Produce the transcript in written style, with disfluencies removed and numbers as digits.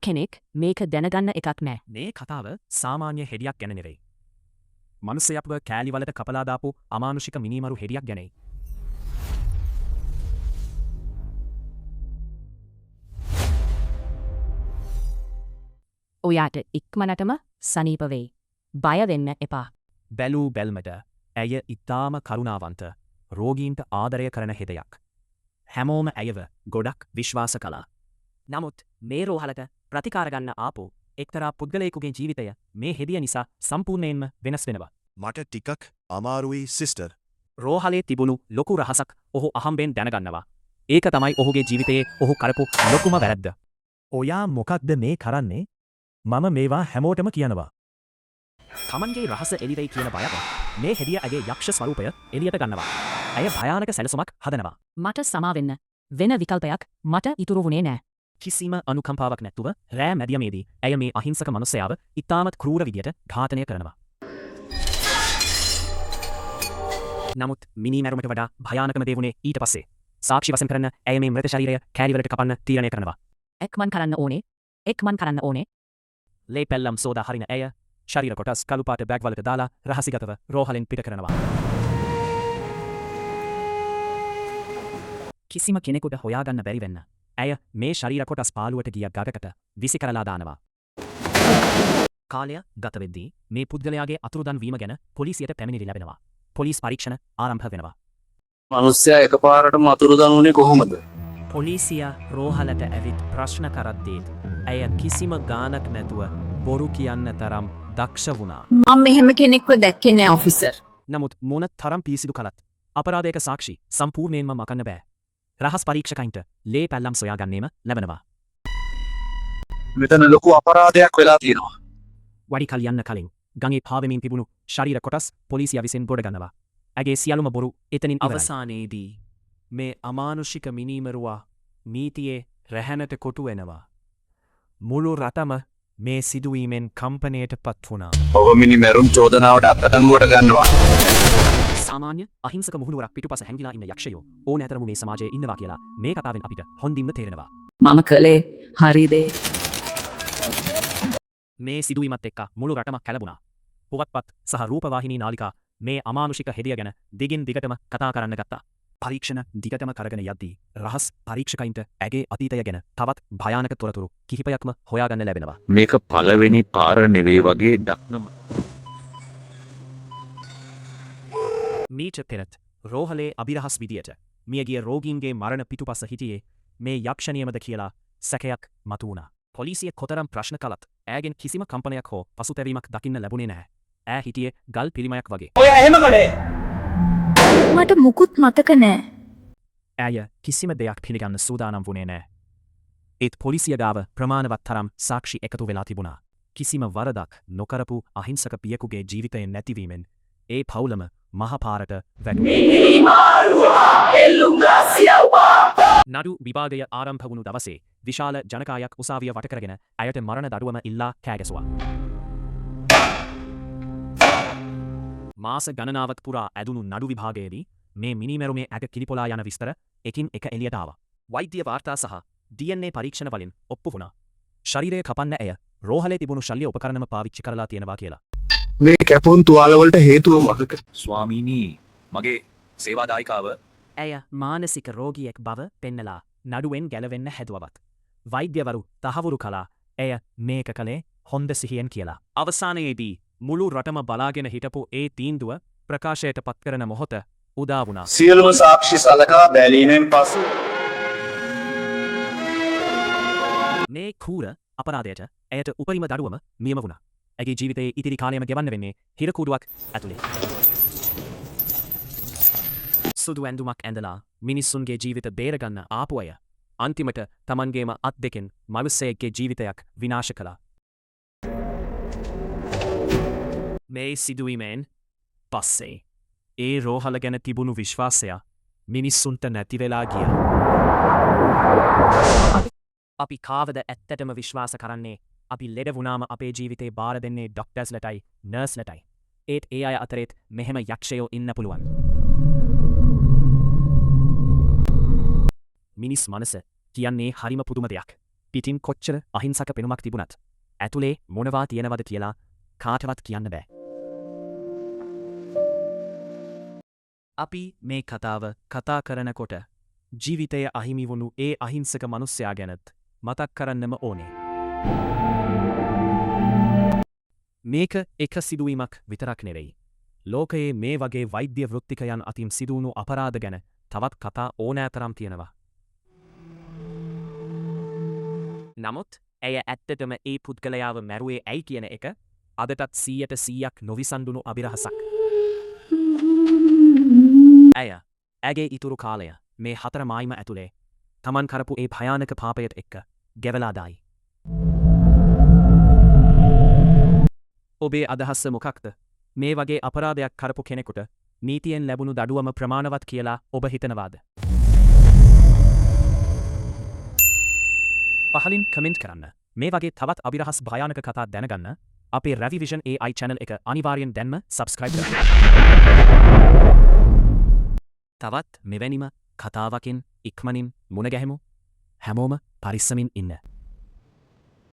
කෙනෙක් මේක දැනගන්න එකක් නෑ. මේ කතාව සාමාන්‍ය හෙඩියක් ගැන නෙවෙයි. මනුස්සයක්ව කෑලිවලට කපලා දාපු අමානුෂික මිනිමරු හෙඩියක් ගැනයි. ඔයාට ඉක්මනටම සනීප වෙයි. බය වෙන්න එපා. බැලූ බැල්මට ඇය ඉතාම කරුණාවන්ත රෝගීන්ට ආදරය කරන හෙදයක්. හැමෝම ඇයව ගොඩක් විශ්වාස කළා. නමුත් මේ රෝහලට ප්‍රතිකාරගන්න ආපු එක්තරා පුද්ගලයෙකුගේ ජීවිතය මේ හෙදිය නිසා සම්පූර්ණයෙන්ම වෙනස් වෙනවා. මට ටිකක් අමාරුයි සිස්ටර්. රෝහලේ තිබුණු ලොකු රහසක් ඔහු අහම්බෙන් දැනගන්නවා. ඒක තමයි ඔහුගේ ජීවිතයේ ඔහු කරපු ලොකුම වැරද්ද. ඔයා මොකක්ද මේ කරන්නේ? මම මේවා හැමෝටම කියනවා. තමන්ගේ රහස එළිවෙයි කියන බයට මේ හෙදිය ඇගේ යක්ෂ ස්වරූපය එළියට ගන්නවා. ඇය භයානක සැලසුමක් හදනවා. මට සමාවෙන්න. වෙන විකල්පයක් මට ඉතුරු වුණේ නෑ. කිසිම අනුකම්පාවක් නැතුව රෑ මැදියමේදී ඇය මේ අහිංසක මනුස්සයාව ඉතාමත් ක්‍රූර විදියට ඝාතනය කරනවා. නමුත් මිනිමැරුමට වඩා භයානකම දේ වුණේ ඊට පස්සේ. සාක්ෂි වශයෙන් කරන්න ඇය මේ මෘත ශරීරය කෑලිවලට කපන්න තීරණය කරනවා. එක්මන් කරන්න ඕනේ. ලේ පැල්ලම් සෝදා හරින ඇය ශරීර කොටස් කළු පාට බෑග් වලට දාලා රහසිගතව රෝහලෙන් පිට කරනවා. කිසිම කෙනෙකුට හොයාගන්න බැරි වෙන්න ඇය මේ ශරීර කොටස් පාළුවට ගිය ගඟකට විසි කරලා දානවා. කාලය ගත වෙද්දී මේ පුද්ගලයාගේ අතුරුදන් වීම ගැන පොලිසියට පැමිණිලි ලැබෙනවා. පොලිස් පරීක්ෂණ ආරම්භ වෙනවා. මනුස්සයා එකපාරටම අතුරුදන් වුණේ කොහොමද? පොලිසිය රෝහලට ඇවිත් ප්‍රශ්න කරද්දීත් ඇය කිසිම ගානක් නැතුව බොරු කියන්න තරම් දක්ෂ වුණා. මම මෙහෙම කෙනෙක්ව දැක්කේ නෑ ඔෆිසර්. නමුත් මොන තරම් පිසිදු කළත් අපරාධයක සාක්ෂි සම්පූර්ණයෙන්ම මකන්න බෑ. රහස් පරීක්ෂකයින්ට ලේ පැල්ලම් සොයාගන්නේම ලැබෙනවා. මෙතන ලොකු අපරාධයක් වෙලා තියෙනවා. වඩි කල් යන්න කලින් ගඟේ පාවෙමින් තිබුණු ශරීර කොටස් පොලිසිය විසින් ගොඩ ගන්නවා. ඇගේ සියලුම බොරු එතනින් අවසානයේදී මේ අමානුෂික මිනිමරුවා නීතියේ රැහැනට කොටු වෙනවා. මුළු රටම මේ සිදුවීමෙන් කම්පනයට පත් වුණා. ඔබ මිනිමැරුම් චෝදනාවට අත්අඩංගුවට ගන්නවා. සාමාන්‍ය අහිංසක මුහුණුවරක් පිටුපස හැංගිලා ඉන්න යක්ෂයෝ ඕනෑතරම මේ සමාජයේ ඉන්නවා කියලා මේ කතාවෙන් අපිට හොඳින්ම තේරෙනවා. මම කළේ හරි දේ. මේ සිදුවීමත් එක්ක මුළු රටම කැළඹුණා. පුවත්පත් සහ රූපවාහිනී නාලිකා මේ අමානුෂික හෙදිය ගැන දිගින් දිගටම කතා කරන්න ගත්තා. පරීක්ෂණ දිගටම කරගෙන යද්දී රහස් පරීක්ෂකයින්ට ඇගේ අතීතය ගැන තවත් භයානක තොරතුරු කිහිපයක්ම හොයාගන්න ලැබෙනවා. මේක පළවෙනි පාර නෙවෙයි වගේ දක්නම. මීට පෙරත් රෝහලේ අභිරහස් විදියට මියගිය රෝගීන්ගේ මරණ පිටුපස හිටියේ මේ යක්ෂණියමද කියලා සැකයක් මතු වුණා. පොලිසිය කොතරම් ප්‍රශ්න කළත් ඈගෙන් කිසිම කම්පනයක් හෝ පසුතැවීමක් දකින්න ලැබුණේ නැහැ. ඈ හිටියේ ගල් පිළිමයක් වගේ. ඔය එහෙම කළේ. මට මුකුත් මතක නෑ. ඇය කිසිම දෙයක් පිළිගන්න සූදානම් වුණේ නෑ. ඒත් පොලිසිය ගාව ප්‍රමාණවත් තරම් සාක්ෂි එකතු වෙලා තිබුණා. කිසිම වරදක් නොකරපු අහිංසක පියෙකුගේ ජීවිතයෙන් නැතිවීමෙන් ඒ පවුලම මහපාරට නඩු විභාගය ආරම්භ වුණු දවසේ විශාල ජනකායක් උසාවිය වට කරගෙන ඇයට මරණ දඩුවම ඉල්ලා කෑගැසුවා. මාස ගණනාවක් පුරා ඇදුණු නඩු විභාගයේදී මේ මිනිමැරුමේ ඇට කිලිපොලා යන විස්තර එකින් එක එළියට ආවා. වෛද්‍ය වාර්තා සහ DNA පරීක්ෂණ වලින් ඔප්පු වුණා. ශරීරය කපන්න ඇය රෝහලේ තිබුණු ශල්‍ය උපකරණම පාවිච්චි කරලා තියෙනවා කියලා. මේ කැපුම් තුවාලවලට හේතුව මොකක්ද? ස්වාමීනි, මගේ සේවාදායිකාව ඇය මානසික රෝගියෙක් බව පෙන්නලා නඩුවෙන් ගැලවෙන්න හැදුවවත්. වෛද්‍යවරු තහවුරු කළා ඇය මේක කළේ හොඳ සිහියෙන් කියලා. අවසානයේදී මුළු රටම බලාගෙන හිටපු ඒ තීන්දුව ප්‍රකාශයට පත් කරන මොහොත උදා වුණා. සියලුම සාක්ෂි සලකා බැලීමෙන් පසු මේ කූර අපරාධයට ඇයට උපරිම දඩුවම නියම වුණා. ඇගේ ජීවිතයේ ඉතිරි කාලයම ගෙවන්න වෙන්නේ හිරකූඩුවක් ඇතුලේ. සුදු ඇඳුමක් ඇඳලා මිනිස්සුන්ගේ ජීවිත බේරගන්න ආපු අය අන්තිමට තමන්ගේම අත් දෙකෙන් මනුස්සයෙක්ගේ ජීවිතයක් විනාශ කළා. මේ සිදුවීමෙන් පස්සේ ඒ රෝහල ගැන තිබුණු විශ්වාසය මිනිස්සුන්ට නැතිවෙලා ගියා. අපි කාවද ඇත්තටම විශ්වාස කරන්නේ අපි ලෙඩ වුණාම අපේ ජීවිතේ බාර දෙන්නේ ඩොක්ටර්ස්ලටයි නර්ස්ලටයි. ඒත් ඒ අය අතරේත් මෙහෙම යක්ෂයෝ ඉන්න පුළුවන්. මිනිස් මනස කියන්නේ හරිම පුදුම දෙයක්. පිටින් කොච්චර අහිංසක පෙනුමක් තිබුණත් ඇතුලේ මොනවා තියෙනවද කියලා කාටවත් කියන්න බෑ. අපි මේ කතාව කතා කරනකොට ජීවිතය අහිමි වුණු ඒ අහිංසක මනුස්සයා ගැනත් මතක් කරන්නම ඕනේ. මේක එක සිදුවීමක් විතරක් නෙවෙයි. ලෝකයේ මේ වගේ වෛද්‍ය වෘත්තිකයන් අතින් සිදුවුණු අපරාධ ගැන තවත් කතා ඕනෑතරම් තියෙනවා. නමුත් ඇය ඇත්තටම ඒ පුද්ගලයාව මැරුවේ ඇයි කියන එක අදටත් 100% නොවිසඳුණු අභිරහසක්. ඇය ඇගේ ඉතුරු කාලය මේ 4 මායිම ඇතුලේ තමන් කරපු ඒ භයානක පාපයට එක්ක ගෙවලා දායි. ඔබේ අදහස මොකක්ද? මේ වගේ අපරාධයක් කරපු කෙනෙකුට නීතියෙන් ලැබුණු දඩුවම ප්‍රමාණවත් කියලා ඔබ හිතනවාද? පහලින් කමෙන්ට් කරන්න. මේ වගේ තවත් අභිරහස් භයානක කතා දැනගන්න අපේ රැවිවිෂන් AI channel එක අනිවාර්යෙන් දැන්ම subscribe කරන්න. තවත් මෙවැනිම කතාවකින් ඉක්මනින් මුණ ගැහෙමු. හැමෝම පරිස්සමින් ඉන්න.